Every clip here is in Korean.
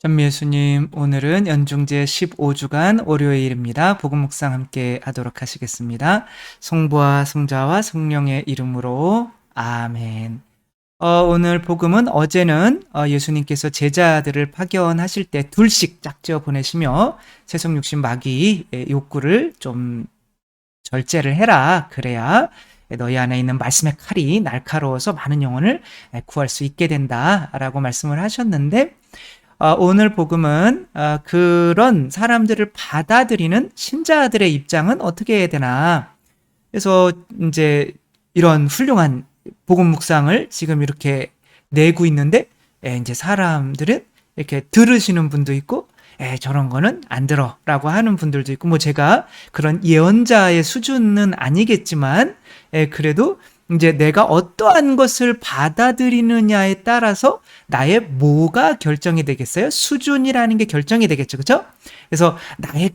전미 예수님, 오늘은 연중제 15주간 월요일입니다. 복음 묵상 함께 하도록 하시겠습니다. 성부와 성자와 성령의 이름으로 아멘. 오늘 복음은 어제는 예수님께서 제자들을 파견하실 때 둘씩 짝지어 보내시며 세속 육신 마귀 욕구를 좀 절제를 해라. 그래야 너희 안에 있는 말씀의 칼이 날카로워서 많은 영혼을 구할 수 있게 된다라고 말씀을 하셨는데, 오늘 복음은 그런 사람들을 받아들이는 신자들의 입장은 어떻게 해야 되나. 그래서 이제 이런 훌륭한 복음 묵상을 지금 이렇게 내고 있는데, 이제 사람들은 이렇게 들으시는 분도 있고, 저런 거는 안 들어 라고 하는 분들도 있고, 뭐 제가 그런 예언자의 수준은 아니겠지만, 그래도 이제 내가 어떠한 것을 받아들이느냐에 따라서 나의 뭐가 결정이 되겠어요? 수준이라는 게 결정이 되겠죠. 그렇죠? 그래서 나의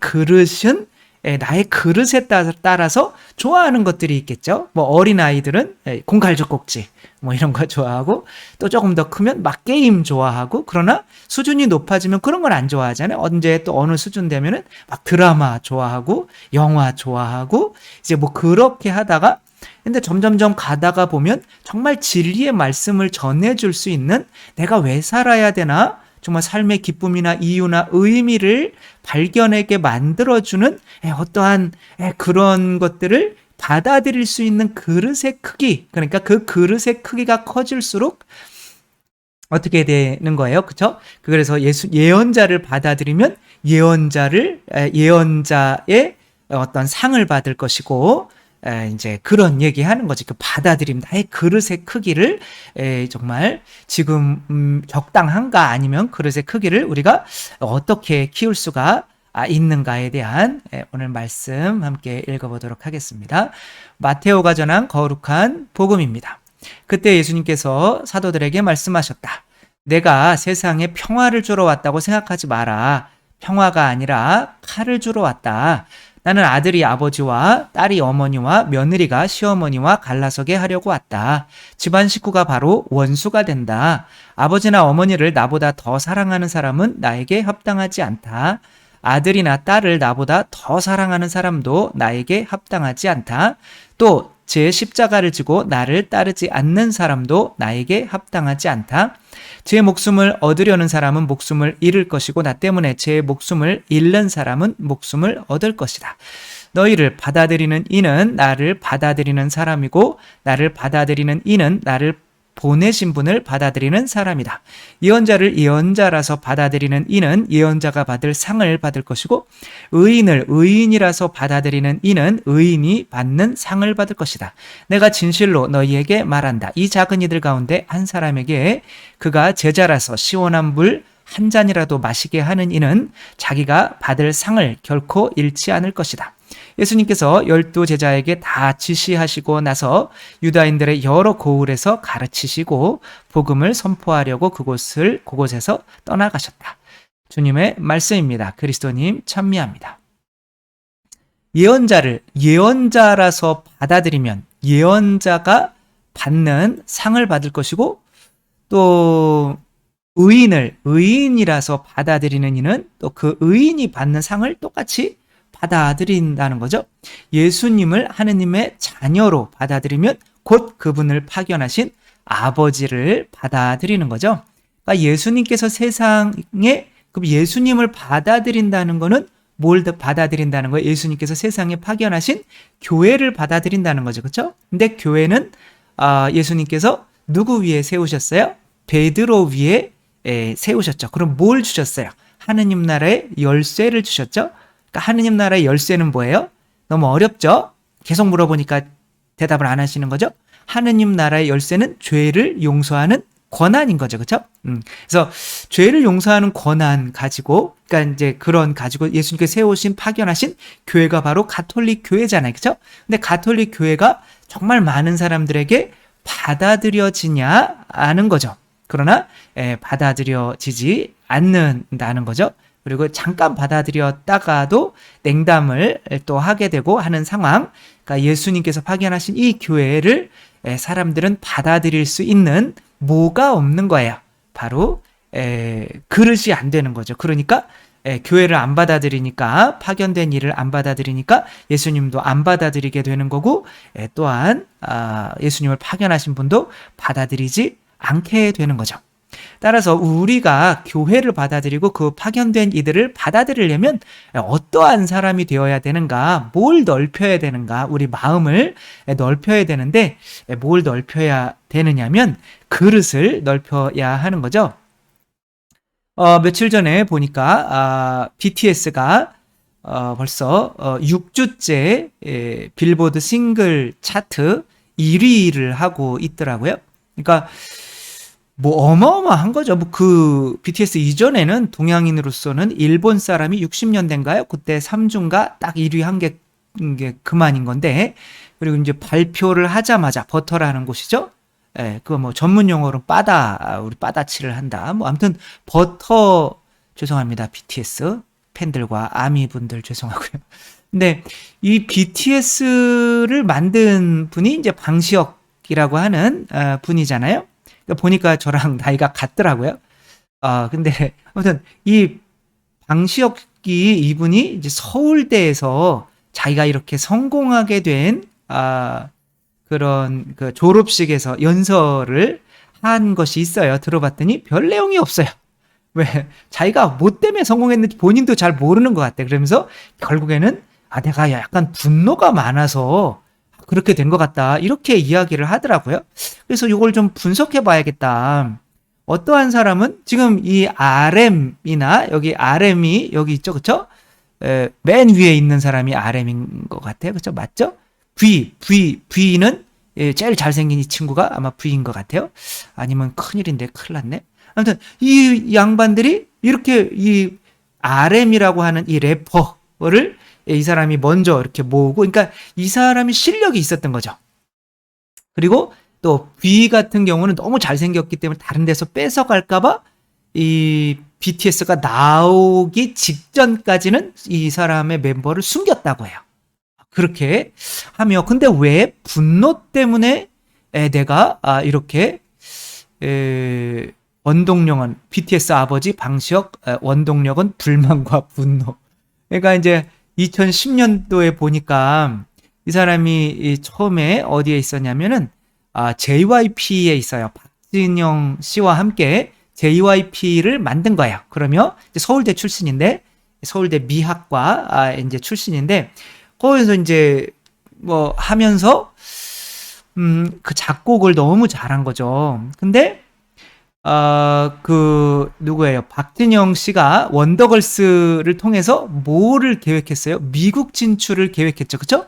그릇에 따라서 좋아하는 것들이 있겠죠. 뭐 어린아이들은 공갈죽꼭지 뭐 이런 거 좋아하고, 또 조금 더 크면 막 게임 좋아하고, 그러나 수준이 높아지면 그런 걸 안 좋아하잖아요. 언제 또 어느 수준 되면은 막 드라마 좋아하고 영화 좋아하고, 이제 뭐 그렇게 하다가, 근데 점점점 가다가 보면 정말 진리의 말씀을 전해줄 수 있는, 내가 왜 살아야 되나, 정말 삶의 기쁨이나 이유나 의미를 발견하게 만들어주는 어떠한 그런 것들을 받아들일 수 있는 그릇의 크기, 그러니까 그 그릇의 크기가 커질수록 어떻게 되는 거예요? 그렇죠? 그래서 예언자를 받아들이면 예언자의 어떤 상을 받을 것이고, 이제 그런 얘기하는 거지. 그 받아들임, 나의 그릇의 크기를 정말 지금 적당한가, 아니면 그릇의 크기를 우리가 어떻게 키울 수가 있는가에 대한 오늘 말씀 함께 읽어보도록 하겠습니다. 마테오가 전한 거룩한 복음입니다. 그때 예수님께서 사도들에게 말씀하셨다. 내가 세상에 평화를 주러 왔다고 생각하지 마라. 평화가 아니라 칼을 주러 왔다. 나는 아들이 아버지와 딸이 어머니와 며느리가 시어머니와 갈라서게 하려고 왔다. 집안 식구가 바로 원수가 된다. 아버지나 어머니를 나보다 더 사랑하는 사람은 나에게 합당하지 않다. 아들이나 딸을 나보다 더 사랑하는 사람도 나에게 합당하지 않다. 또 제 십자가를 지고 나를 따르지 않는 사람도 나에게 합당하지 않다. 제 목숨을 얻으려는 사람은 목숨을 잃을 것이고, 나 때문에 제 목숨을 잃는 사람은 목숨을 얻을 것이다. 너희를 받아들이는 이는 나를 받아들이는 사람이고, 나를 받아들이는 이는 나를 보내신 분을 받아들이는 사람이다. 예언자를 예언자라서 받아들이는 이는 예언자가 받을 상을 받을 것이고, 의인을 의인이라서 받아들이는 이는 의인이 받는 상을 받을 것이다. 내가 진실로 너희에게 말한다. 이 작은 이들 가운데 한 사람에게 그가 제자라서 시원한 물 한 잔이라도 마시게 하는 이는 자기가 받을 상을 결코 잃지 않을 것이다. 예수님께서 12 제자에게 다 지시하시고 나서 유다인들의 여러 고을에서 가르치시고 복음을 선포하려고 그곳에서 떠나가셨다. 주님의 말씀입니다. 그리스도님 찬미합니다. 예언자를 예언자라서 받아들이면 예언자가 받는 상을 받을 것이고, 또 의인을 의인이라서 받아들이는 이는 또 그 의인이 받는 상을 똑같이 받아들인다는 거죠. 예수님을 하느님의 자녀로 받아들이면 곧 그분을 파견하신 아버지를 받아들이는 거죠. 그러니까 예수님께서 세상에, 그럼 예수님을 받아들인다는 거는 뭘 받아들인다는 거예요? 예수님께서 세상에 파견하신 교회를 받아들인다는 거죠. 그렇죠? 근데 교회는 예수님께서 누구 위에 세우셨어요? 베드로 위에 세우셨죠. 그럼 뭘 주셨어요? 하느님 나라의 열쇠를 주셨죠. 그러니까 하느님 나라의 열쇠는 뭐예요? 너무 어렵죠? 계속 물어보니까 대답을 안 하시는 거죠? 하느님 나라의 열쇠는 죄를 용서하는 권한인 거죠. 그렇죠? 그래서 죄를 용서하는 권한 가지고, 그러니까 이제 그런 가지고 예수님께서 세우신 파견하신 교회가 바로 가톨릭 교회잖아요. 그렇죠? 근데 가톨릭 교회가 정말 많은 사람들에게 받아들여지냐 아는 거죠. 그러나 받아들여지지 않는다는 거죠. 그리고 잠깐 받아들였다가도 냉담을 또 하게 되고 하는 상황. 그러니까 예수님께서 파견하신 이 교회를 사람들은 받아들일 수 있는 뭐가 없는 거예요. 바로 그릇이 안 되는 거죠. 그러니까 교회를 안 받아들이니까, 파견된 일을 안 받아들이니까 예수님도 안 받아들이게 되는 거고, 또한 예수님을 파견하신 분도 받아들이지 않게 되는 거죠. 따라서 우리가 교회를 받아들이고 그 파견된 이들을 받아들이려면 어떠한 사람이 되어야 되는가, 뭘 넓혀야 되는가, 우리 마음을 넓혀야 되는데, 뭘 넓혀야 되느냐면 그릇을 넓혀야 하는 거죠. 며칠 전에 보니까 BTS가 벌써 6주째 빌보드 싱글 차트 1위를 하고 있더라고요. 그러니까 뭐 어마어마한 거죠. 뭐 그 BTS 이전에는 동양인으로서는 일본 사람이 60년대인가요? 그때 3주인가 딱 1위 한 게 그만인 건데, 그리고 이제 발표를 하자마자 버터라는 곳이죠. 그거 뭐 전문 용어로 우리 빠다치를 한다. 뭐 아무튼 버터, 죄송합니다. BTS 팬들과 아미 분들 죄송하고요. 근데 이 BTS를 만든 분이 이제 방시혁이라고 하는 분이잖아요. 그러니까 보니까 저랑 나이가 같더라고요. 근데 아무튼 이 방시혁이, 이분이 이제 서울대에서 자기가 이렇게 성공하게 된 그런 그 졸업식에서 연설을 한 것이 있어요. 들어봤더니 별 내용이 없어요. 왜? 자기가 뭐 때문에 성공했는지 본인도 잘 모르는 것 같아. 그러면서 결국에는 내가 약간 분노가 많아서 그렇게 된 것 같다, 이렇게 이야기를 하더라고요. 그래서 이걸 좀 분석해 봐야겠다. 어떠한 사람은 지금 이 RM이나 여기 RM이 여기 있죠, 그쵸? 맨 위에 있는 사람이 RM인 것 같아요, 그쵸? 맞죠? V는 제일 잘생긴 이 친구가 아마 V인 것 같아요. 아니면 큰일인데, 큰일 났네. 아무튼 이 양반들이 이렇게 이 RM이라고 하는 이 래퍼를 이 사람이 먼저 이렇게 모으고, 그러니까 이 사람이 실력이 있었던 거죠. 그리고 또 V 같은 경우는 너무 잘생겼기 때문에 다른 데서 뺏어갈까봐 이 BTS가 나오기 직전까지는 이 사람의 멤버를 숨겼다고 해요. 그렇게 하며, 근데 왜 분노 때문에 내가 이렇게 원동력은 BTS 아버지 방시혁, 원동력은 불만과 분노. 그러니까 이제 2010년도에 보니까 이 사람이 처음에 어디에 있었냐면은 JYP에 있어요. 박진영 씨와 함께 JYP를 만든 거예요. 그러면 이제 서울대 출신인데, 서울대 미학과 이제 출신인데, 거기서 이제 뭐 하면서 그 작곡을 너무 잘한 거죠. 근데 누구예요? 박진영 씨가 원더걸스를 통해서 뭐를 계획했어요? 미국 진출을 계획했죠. 그쵸?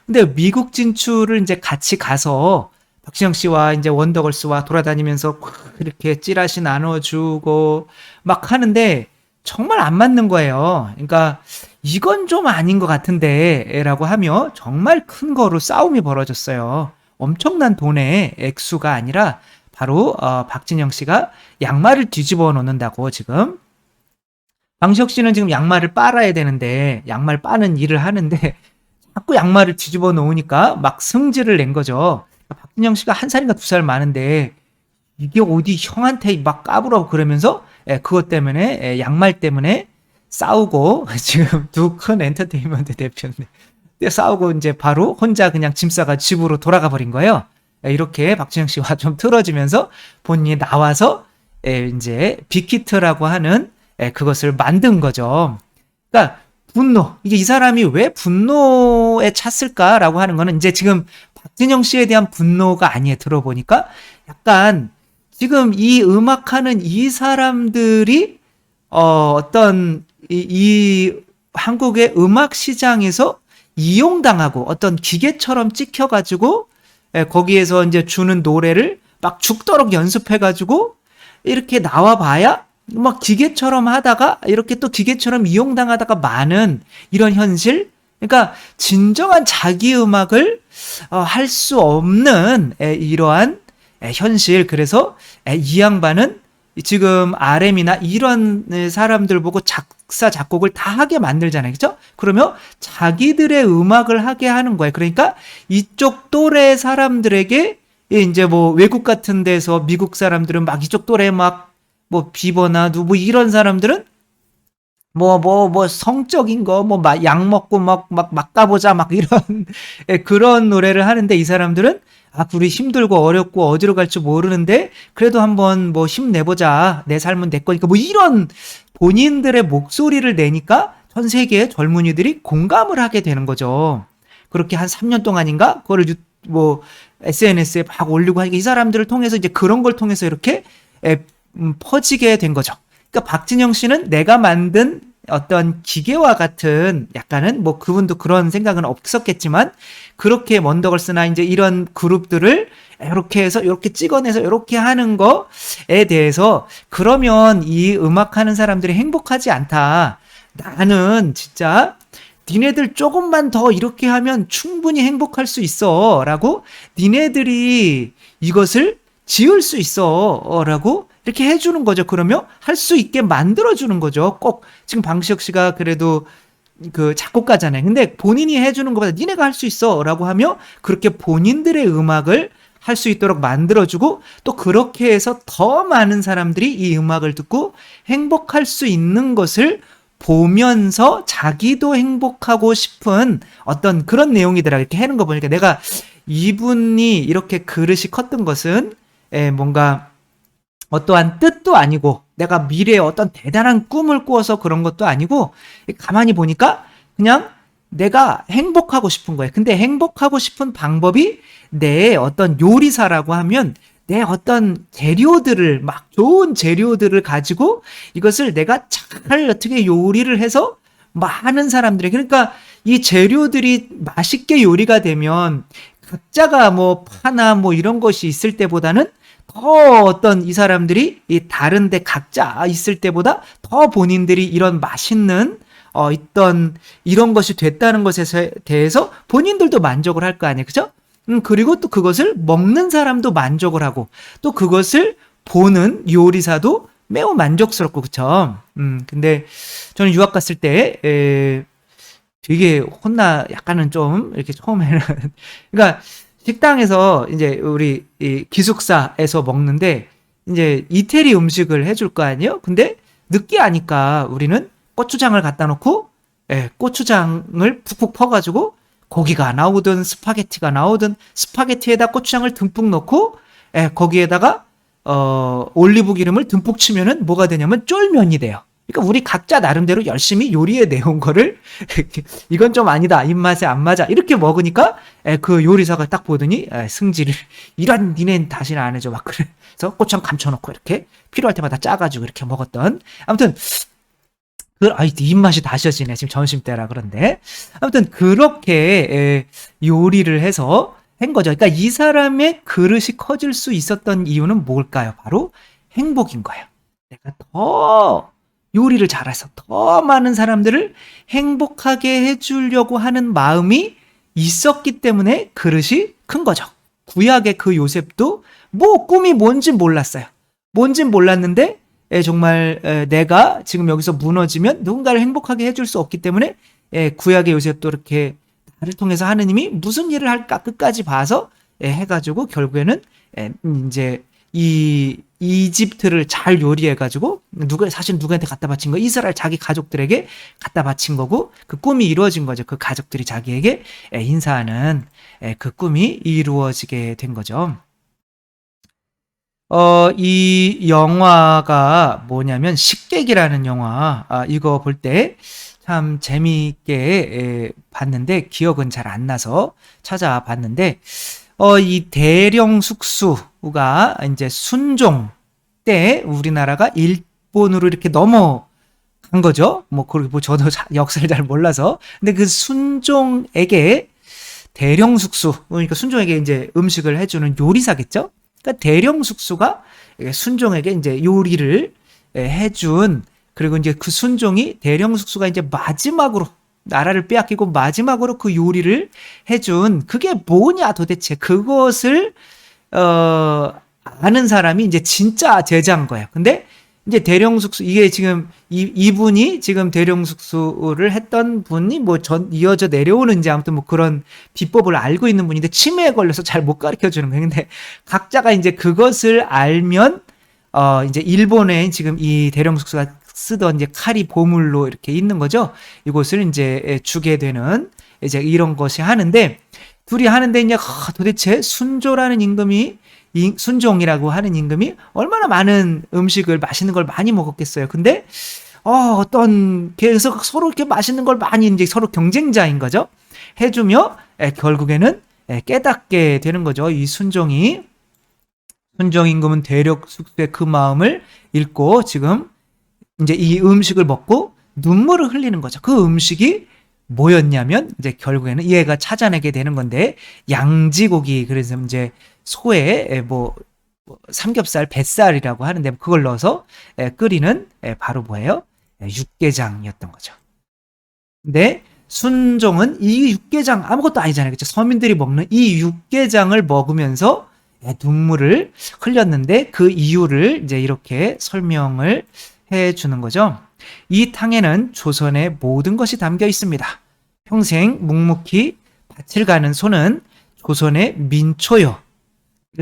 근데 미국 진출을 이제 같이 가서 박진영 씨와 이제 원더걸스와 돌아다니면서 이렇게 찌라시 나눠주고 막 하는데 정말 안 맞는 거예요. 그러니까 이건 좀 아닌 것 같은데 라고 하며 정말 큰 거로 싸움이 벌어졌어요. 엄청난 돈의 액수가 아니라 바로 박진영 씨가 양말을 뒤집어 놓는다고. 지금 방시혁 씨는 지금 양말을 빨아야 되는데, 양말 빠는 일을 하는데 자꾸 양말을 뒤집어 놓으니까 막 승질을 낸 거죠. 박진영 씨가 1살인가 2살 많은데 이게 어디 형한테 막 까불어 그러면서 그것 때문에 양말 때문에 싸우고 지금 두 큰 엔터테인먼트 대표인데 싸우고 이제 바로 혼자 그냥 짐 싸가 집으로 돌아가 버린 거예요. 이렇게 박진영 씨와 좀 틀어지면서 본인이 나와서 이제 빅히트라고 하는 그것을 만든 거죠. 그러니까 분노, 이게 이 사람이 왜 분노에 찼을까라고 하는 거는 이제 지금 박진영 씨에 대한 분노가 아니에요. 들어보니까 약간 지금 이 음악하는 이 사람들이 어떤 이 한국의 음악 시장에서 이용당하고 어떤 기계처럼 찍혀가지고 거기에서 이제 주는 노래를 막 죽도록 연습해가지고 이렇게 나와봐야 막 기계처럼 하다가 이렇게 또 기계처럼 이용당하다가 많은 이런 현실. 그러니까 진정한 자기 음악을 할 수 없는 이러한 현실. 그래서 이 양반은 지금 RM이나 이런 사람들 보고 작사 작곡을 다 하게 만들잖아요. 그죠? 그러면 자기들의 음악을 하게 하는 거예요. 그러니까 이쪽 또래 사람들에게 이제 뭐 외국 같은 데서 미국 사람들은 막 이쪽 또래 막 뭐 비버나 누구 이런 사람들은 뭐 성적인 거, 뭐 약 먹고 막 가보자 막 이런 예, 그런 노래를 하는데 이 사람들은 우리 힘들고 어렵고 어디로 갈지 모르는데 그래도 한번 뭐 힘내보자. 내 삶은 내 거니까 뭐 이런 본인들의 목소리를 내니까 전 세계의 젊은이들이 공감을 하게 되는 거죠. 그렇게 한 3년 동안인가 그거를 뭐 SNS에 막 올리고 하니까 이 사람들을 통해서 이제 그런 걸 통해서 이렇게 퍼지게 된 거죠. 그러니까 박진영 씨는 내가 만든 어떤 기계와 같은 약간은 뭐 그분도 그런 생각은 없었겠지만 그렇게 먼더걸스나 이제 이런 그룹들을 이렇게 해서 이렇게 찍어내서 이렇게 하는 거에 대해서 그러면 이 음악하는 사람들이 행복하지 않다. 나는 진짜 니네들 조금만 더 이렇게 하면 충분히 행복할 수 있어 라고 니네들이 이것을 지을 수 있어 라고 이렇게 해주는 거죠. 그러면 할 수 있게 만들어주는 거죠. 꼭 지금 방시혁 씨가 그래도 그 작곡가잖아요. 근데 본인이 해주는 것보다 니네가 할 수 있어 라고 하며 그렇게 본인들의 음악을 할 수 있도록 만들어주고 또 그렇게 해서 더 많은 사람들이 이 음악을 듣고 행복할 수 있는 것을 보면서 자기도 행복하고 싶은 어떤 그런 내용이더라. 이렇게 하는 거 보니까 내가 이분이 이렇게 그릇이 컸던 것은 뭔가 어떠한 뜻도 아니고 내가 미래에 어떤 대단한 꿈을 꾸어서 그런 것도 아니고 가만히 보니까 그냥 내가 행복하고 싶은 거예요. 근데 행복하고 싶은 방법이 내 어떤 요리사라고 하면 내 어떤 재료들을 막 좋은 재료들을 가지고 이것을 내가 잘 어떻게 요리를 해서 많은 사람들에게 그러니까 이 재료들이 맛있게 요리가 되면 각자가 뭐 파나 뭐 이런 것이 있을 때보다는 더 어떤 이 사람들이 이 다른데 각자 있을 때보다 더 본인들이 이런 맛있는 있던 이런 것이 됐다는 것에 대해서 본인들도 만족을 할 거 아니에요, 그죠? 그리고 또 그것을 먹는 사람도 만족을 하고 또 그것을 보는 요리사도 매우 만족스럽고 그쵸? 근데 저는 유학 갔을 때 되게 약간은 좀 이렇게 처음에는 그러니까 식당에서 이제 우리 이 기숙사에서 먹는데 이제 이태리 음식을 해줄 거 아니에요? 근데 느끼하니까 우리는 고추장을 갖다 놓고 고추장을 푹푹 퍼가지고 고기가 나오든 스파게티가 나오든 스파게티에다 고추장을 듬뿍 넣고 거기에다가 올리브 기름을 듬뿍 치면은 뭐가 되냐면 쫄면이 돼요. 그러니까 우리 각자 나름대로 열심히 요리에 내온 거를 이건 좀 아니다 입맛에 안 맞아 이렇게 먹으니까 그 요리사가 딱 보더니 승질을 이런 니넨 다시는 안 해줘 막 그래서 고추장 감춰놓고 이렇게 필요할 때마다 짜가지고 이렇게 먹었던 아무튼 입맛이 다셔지네 지금 점심때라 그런데 아무튼 그렇게 요리를 해서 한 거죠. 그러니까 이 사람의 그릇이 커질 수 있었던 이유는 뭘까요? 바로 행복인 거예요. 내가 더 요리를 잘해서 더 많은 사람들을 행복하게 해주려고 하는 마음이 있었기 때문에 그릇이 큰 거죠. 구약의 그 요셉도 뭐 꿈이 뭔진 몰랐어요. 뭔진 몰랐는데 정말 내가 지금 여기서 무너지면 누군가를 행복하게 해줄 수 없기 때문에 구약의 요셉도 이렇게 나를 통해서 하느님이 무슨 일을 할까 끝까지 봐서 해가지고 결국에는 이제 이 이집트를 잘 요리해가지고 사실 누구한테 갖다 바친 거 이스라엘 자기 가족들에게 갖다 바친 거고 그 꿈이 이루어진 거죠. 그 가족들이 자기에게 인사하는 그 꿈이 이루어지게 된 거죠. 이 영화가 뭐냐면 식객이라는 영화 이거 볼 때 참 재미있게 봤는데 기억은 잘 안 나서 찾아봤는데 이 대령 숙수가 이제 순종 때 우리나라가 일본으로 이렇게 넘어간 거죠. 뭐 저도 역사를 잘 몰라서 근데 그 순종에게 대령 숙수 그러니까 순종에게 이제 음식을 해주는 요리사겠죠. 그러니까 대령 숙수가 순종에게 이제 요리를 해준 그리고 이제 그 순종이 대령 숙수가 이제 마지막으로 나라를 빼앗기고 마지막으로 그 요리를 해준 그게 뭐냐 도대체 그것을 아는 사람이 이제 진짜 제자인 거예요. 근데 이제 대령숙수 이게 지금 이분이 지금 대령숙수를 했던 분이 뭐 이어져 내려오는지 아무튼 뭐 그런 비법을 알고 있는 분인데 치매에 걸려서 잘 못 가르쳐 주는 거예요. 근데 각자가 이제 그것을 알면 이제 일본에 지금 이 대령숙수가 쓰던 이제 칼이 보물로 이렇게 있는 거죠. 이곳을 이제 주게 되는 이제 이런 것이 하는데, 둘이 하는데 이제 도대체 순종이라고 하는 임금이 얼마나 많은 음식을 맛있는 걸 많이 먹었겠어요. 근데 어떤 계속 서로 이렇게 맛있는 걸 많이 이제 서로 경쟁자인 거죠. 해주며 결국에는 깨닫게 되는 거죠. 이 순종 임금은 대령숙수의 그 마음을 읽고 지금 이제 이 음식을 먹고 눈물을 흘리는 거죠. 그 음식이 뭐였냐면 이제 결국에는 얘가 찾아내게 되는 건데, 양지고기, 그래서 이제 소의 삼겹살, 뱃살이라고 하는데 그걸 넣어서 끓이는 바로 뭐예요? 육개장이었던 거죠. 근데 순종은 이 육개장 아무것도 아니잖아요. 그렇죠? 서민들이 먹는 이 육개장을 먹으면서 눈물을 흘렸는데 그 이유를 이제 이렇게 설명을 해 주는 거죠. 이 탕에는 조선의 모든 것이 담겨 있습니다. 평생 묵묵히 밭을 가는 소는 조선의 민초요.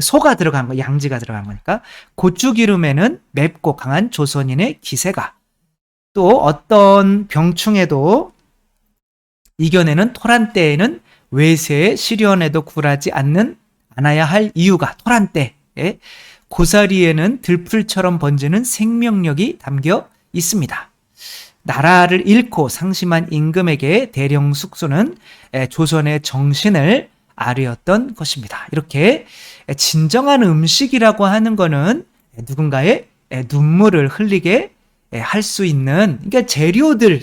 소가 들어간 거, 양지가 들어간 거니까. 고추기름에는 맵고 강한 조선인의 기세가, 또 어떤 병충해도 이겨내는 토란대에는 외세의 시련에도 굴하지 않아야 할 이유가, 토란대, 고사리에는 들풀처럼 번지는 생명력이 담겨 있습니다. 나라를 잃고 상심한 임금에게 대령숙소는 조선의 정신을 아뢰었던 것입니다. 이렇게 진정한 음식이라고 하는 거는 누군가의 눈물을 흘리게 할 수 있는, 그러니까 재료들,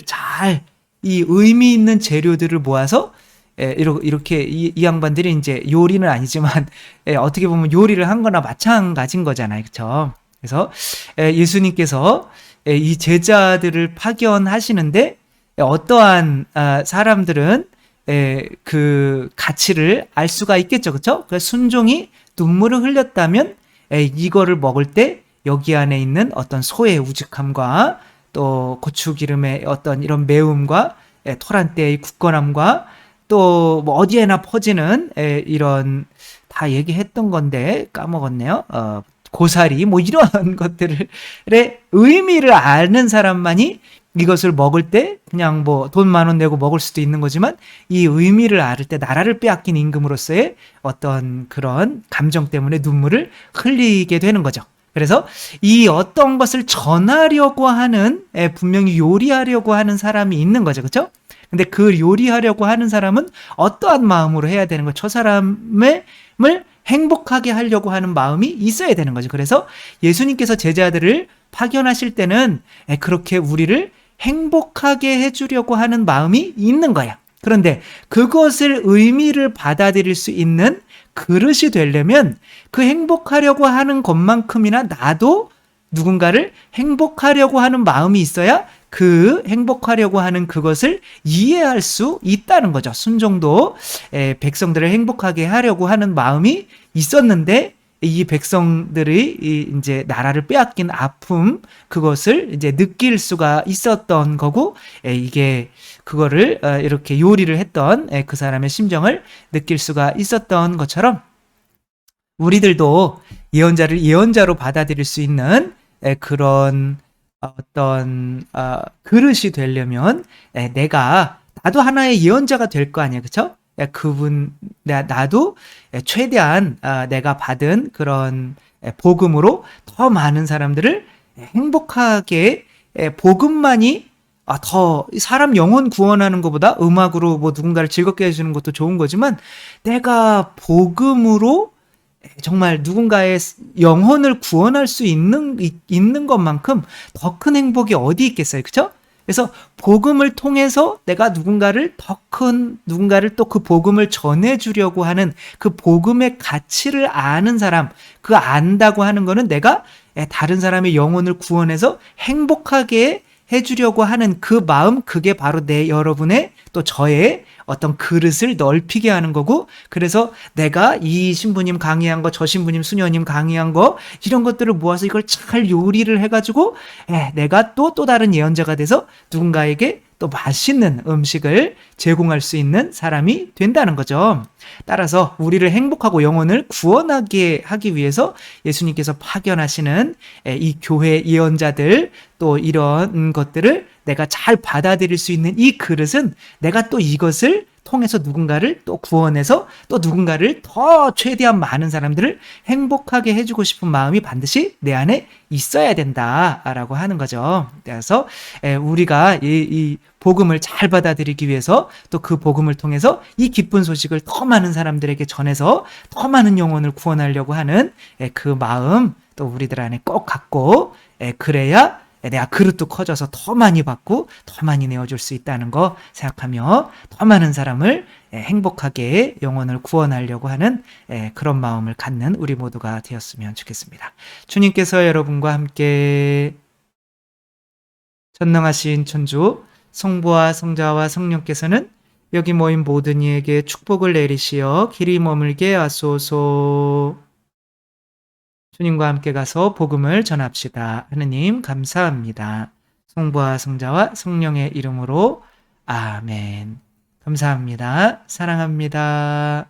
이 의미 있는 재료들을 모아서 이렇게 이 양반들이 이제 요리는 아니지만 어떻게 보면 요리를 한 거나 마찬가지인 거잖아요. 그렇죠? 그래서 예수님께서 이 제자들을 파견하시는데 어떠한 사람들은 그 가치를 알 수가 있겠죠. 그렇죠? 그래서 순종이 눈물을 흘렸다면 이거를 먹을 때 여기 안에 있는 어떤 소의 우직함과 또 고추기름의 어떤 이런 매움과 토란대의 굳건함과 또 뭐 어디에나 퍼지는 이런, 다 얘기했던 건데 까먹었네요. 고사리 뭐 이런 것들의 의미를 아는 사람만이 이것을 먹을 때 그냥 뭐 돈 10,000원 내고 먹을 수도 있는 거지만, 이 의미를 알을 때 나라를 빼앗긴 임금으로서의 어떤 그런 감정 때문에 눈물을 흘리게 되는 거죠. 그래서 이 어떤 것을 전하려고 하는, 분명히 요리하려고 하는 사람이 있는 거죠. 그렇죠? 근데 그 요리하려고 하는 사람은 어떠한 마음으로 해야 되는 거죠? 저 사람을 행복하게 하려고 하는 마음이 있어야 되는 거죠. 그래서 예수님께서 제자들을 파견하실 때는 그렇게 우리를 행복하게 해주려고 하는 마음이 있는 거야. 그런데 그것을 의미를 받아들일 수 있는 그릇이 되려면 그 행복하려고 하는 것만큼이나 나도 누군가를 행복하려고 하는 마음이 있어야 그 행복하려고 하는 그것을 이해할 수 있다는 거죠. 순종도 백성들을 행복하게 하려고 하는 마음이 있었는데 이 백성들이 이제 나라를 빼앗긴 아픔, 그것을 이제 느낄 수가 있었던 거고, 이게 그거를 이렇게 요리를 했던 그 사람의 심정을 느낄 수가 있었던 것처럼 우리들도 예언자를 예언자로 받아들일 수 있는 그런 어떤 그릇이 되려면 나도 하나의 예언자가 될 거 아니에요. 그렇죠? 나도 최대한 내가 받은 그런 복음으로 더 많은 사람들을 행복하게, 복음만이 더 사람 영혼 구원하는 것보다 음악으로 뭐 누군가를 즐겁게 해주는 것도 좋은 거지만, 내가 복음으로 정말 누군가의 영혼을 구원할 수 있는 것만큼 더 큰 행복이 어디 있겠어요. 그렇죠? 그래서 복음을 통해서 내가 누군가를 또 그 복음을 전해주려고 하는 그 복음의 가치를 아는 사람, 그 안다고 하는 거는 내가 다른 사람의 영혼을 구원해서 행복하게 해주려고 하는 그 마음, 그게 바로 여러분의 또 또 저의 어떤 그릇을 넓히게 하는 거고, 그래서 내가 이 신부님 강의한 거, 저 신부님 수녀님 강의한 거, 이런 것들을 모아서 이걸 잘 요리를 해가지고 내가 또 다른 예언자가 돼서 누군가에게 또 맛있는 음식을 제공할 수 있는 사람이 된다는 거죠. 따라서 우리를 행복하고 영혼을 구원하게 하기 위해서 예수님께서 파견하시는 이 교회 예언자들, 또 이런 것들을 내가 잘 받아들일 수 있는 이 그릇은 내가 또 이것을 통해서 누군가를 또 구원해서 또 누군가를 더 최대한 많은 사람들을 행복하게 해주고 싶은 마음이 반드시 내 안에 있어야 된다라고 하는 거죠. 그래서 우리가 이 복음을 잘 받아들이기 위해서 또 그 복음을 통해서 이 기쁜 소식을 더 많은 사람들에게 전해서 더 많은 영혼을 구원하려고 하는 그 마음 또 우리들 안에 꼭 갖고, 그래야 내가 그릇도 커져서 더 많이 받고 더 많이 내어줄 수 있다는 거 생각하며 더 많은 사람을 행복하게 영혼을 구원하려고 하는 그런 마음을 갖는 우리 모두가 되었으면 좋겠습니다. 주님께서 여러분과 함께 전능하신 천주 성부와 성자와 성령께서는 여기 모인 모든 이에게 축복을 내리시어 길이 머물게 하소서. 주님과 함께 가서 복음을 전합시다. 하느님 감사합니다. 성부와 성자와 성령의 이름으로 아멘. 감사합니다. 사랑합니다.